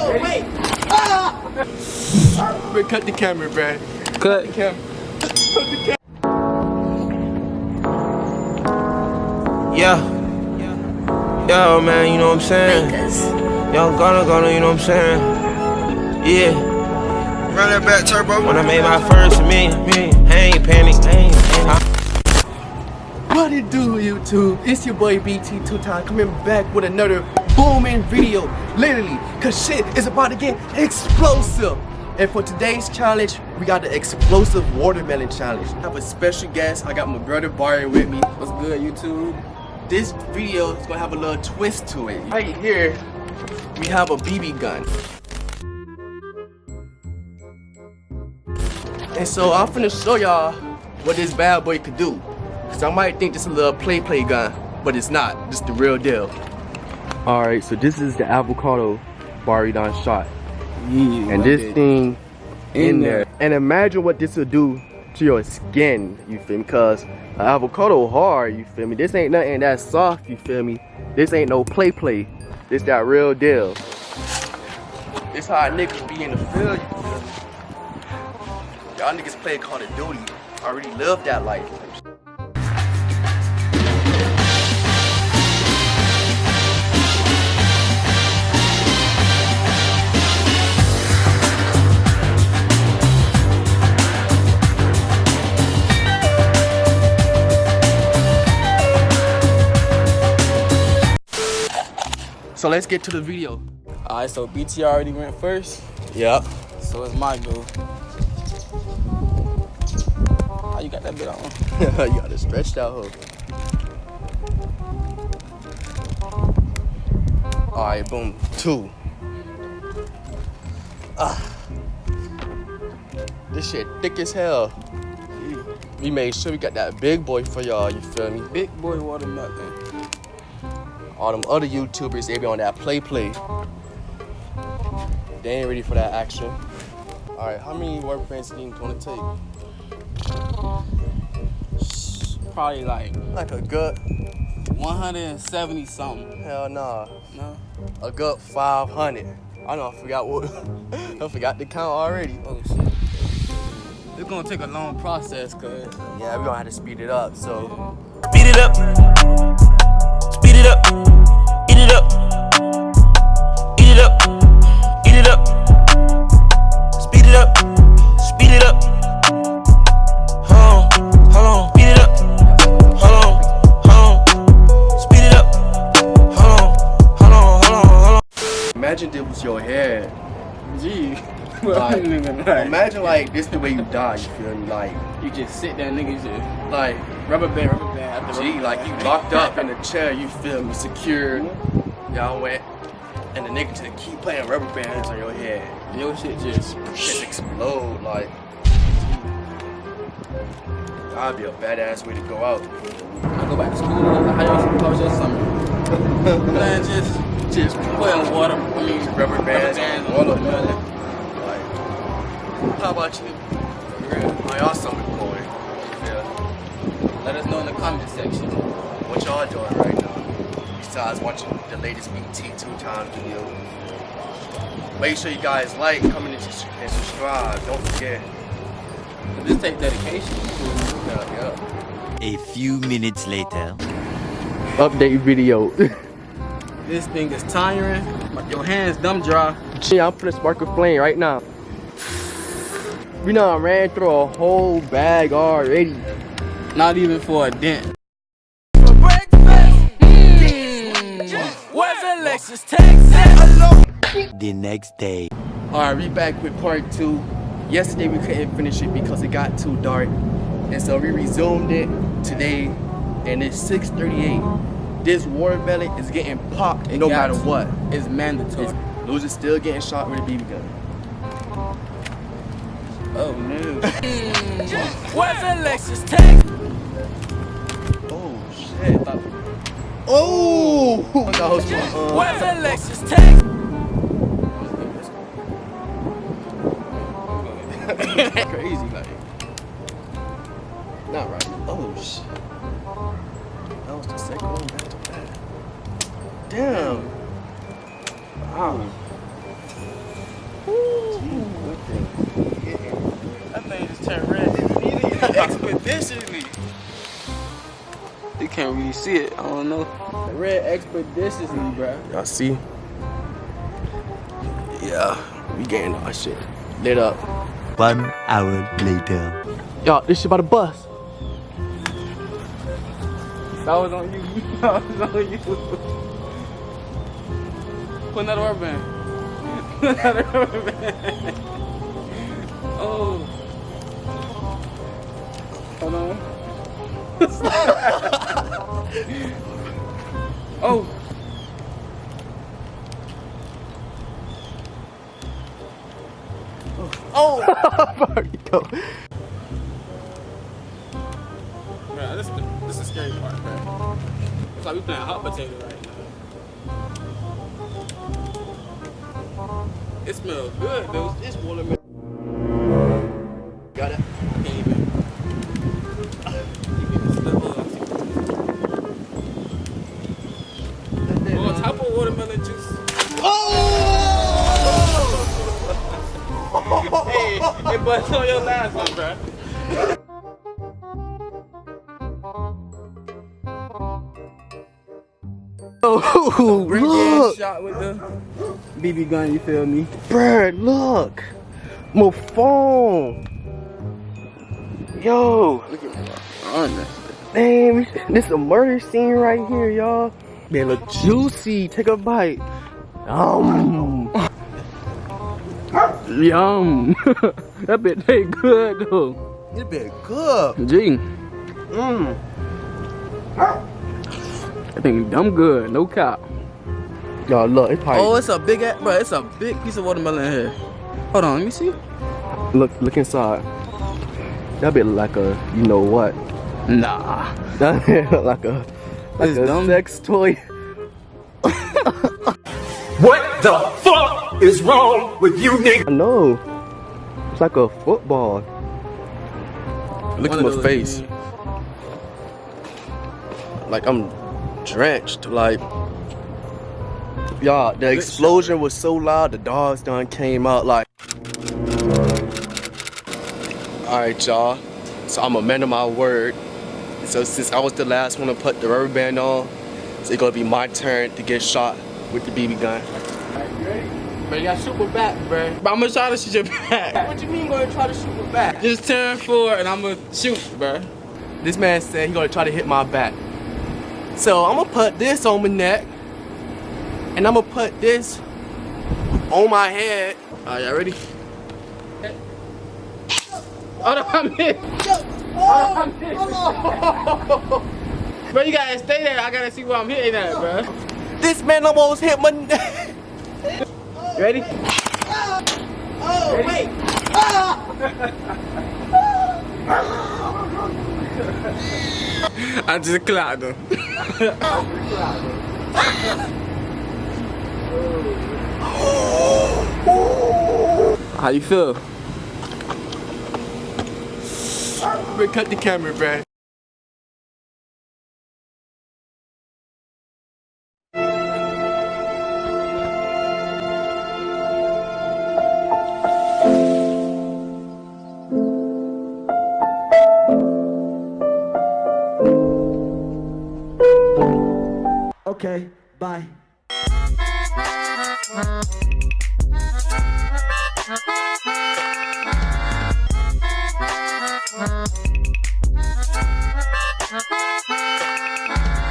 Oh, wait. Ah! Bro, cut the camera, bro. Cut. The camera. Yeah. Yo, man, you know what I'm saying? Young Gunna, you know what I'm saying? Yeah. Run that back, turbo. When I made my first million, I ain't panic. What it do, YouTube? It's your boy BT Two Time coming back with another booming video. Literally, cause shit is about to get explosive. And for today's challenge, we got the explosive watermelon challenge. I have a special guest. I got my brother Barry with me. What's good, YouTube? This video is gonna have a little twist to it. Right here, we have a BB gun. And so I'm finna show y'all what this bad boy could do. Cause I might think this is a little play gun, but it's not. This is the real deal. Alright, so this is the avocado Barry done shot. Yeah, and this thing in there. And imagine what this will do to your skin, you feel me? Cause avocado hard, you feel me? This ain't nothing that soft, you feel me? This ain't no play. This that real deal. This how niggas be in the field, you feel me? Y'all niggas play Call of Duty. I already live that life. So let's get to the video. Alright, so BT already went first. Yep. So it's my go. How you got that bit on? You got it stretched out, hook. Alright, boom. 2. This shit thick as hell. We made sure we got that big boy for y'all, you feel me? Big boy watermelon. All them other YouTubers, they be on that play. They ain't ready for that action. Alright, how many rubber bands do you want to take? Probably like A good, 170 something. hell nah. No? A good 500. I forgot the count already. Oh shit. It's gonna take a long process, cause Yeah, we gonna have to speed it up, so. Speed it up. Speed it up. Eat it up. Eat it up. Eat it up. Speed it up. Speed it up. Hold on. Speed it up. Hold on. Speed it up. Hold on. Imagine this was your hair. gee. Like, Like, imagine like this the way you die, you feel me? Like, you just sit there, nigga, you just like, rubber band after gee, rubber like band. you locked up in a chair, you feel me? Secured. Y'all went, and the nigga just keep playing rubber bands on your head. Your shit just Explode, like. That'd be a badass way to go out. I go back to school. How was your summer? Man, just playing water. I mean, Rubber bands, on watermelon. Like, how about you? How y'all summer going? Yeah. Let us know in the comment section. What y'all doing right now? Besides watching the latest BT Two Time video. Make sure you guys like, comment, and subscribe. Don't forget. Just take dedication. Yeah. A few minutes later. Update video. This thing is tiring. Your hands dumb dry. Yeah, I'm finna spark a flame right now. We done ran through a whole bag already. Not even for a dent. The next day. Alright, we back with part 2. Yesterday we couldn't finish it because it got too dark. And so we resumed it today, and it's 6:38. This watermelon is getting popped no matter what. It's mandatory. Loser's still getting shot with a BB gun. Oh no. Where's the Lexus tag? Oh shit. Oh! That was Where's the Lexus tag? crazy, like. Not right. Oh shit. That was the second one back to back. Damn. Wow. That thing just turned red expeditiously. You can't really see it, I don't know. Red expeditiously, bro. Y'all see? Yeah, we getting our shit lit up. 1 hour later. Y'all, this shit about to bust. That was on you. That was on you. Put another rubber band. Put another rubber band. Oh. Hold on. Oh. Oh! There you go. Man, this is the scary part, man. It's like we playing hot potato right now. It smells good, though. It's watermelon. Got it? Can't even. You can slip up. On top of watermelon juice. Hey, it bust on your last one, bro. Oh, Rick look! shot with the BB gun, you feel me? Bruh, look! My phone! Yo! Man, this is a murder scene right here, y'all. Man, look juicy. Take a bite. Yum. That bit taste good though. It been good. Gee, Mmm. I think dumb good, no cap. Y'all, look, it's probably. Oh, it's a big ass, bro. It's a big piece of watermelon in here. Hold on, let me see. Look inside. That bit look like a, you know what? Nah. That bit look like a It's dumb. sex toy. What the fuck is wrong with you niggas? I know. It's like a football. Look at my face. Like I'm drenched. Like, y'all, the explosion was so loud, the dogs done came out. Like, alright, y'all. So I'm a man of my word. So since I was the last one to put the rubber band on, so it's gonna be my turn to get shot with the BB gun. But you gotta shoot my back, bro. But I'm gonna try to shoot your back. What you mean gonna try to shoot my back? Just turn forward and I'm gonna shoot, bro. This man said he gonna try to hit my back. So I'm gonna put this on my neck, and I'm gonna put this on my head. Alright, y'all ready? Hold on, I'm hit. Bro, you gotta stay there. I gotta see where I'm hitting at, bro. This man almost hit my neck. You ready? Oh, wait. I just clocked him. How you feel? Bro, cut the camera, bro. Okay, bye.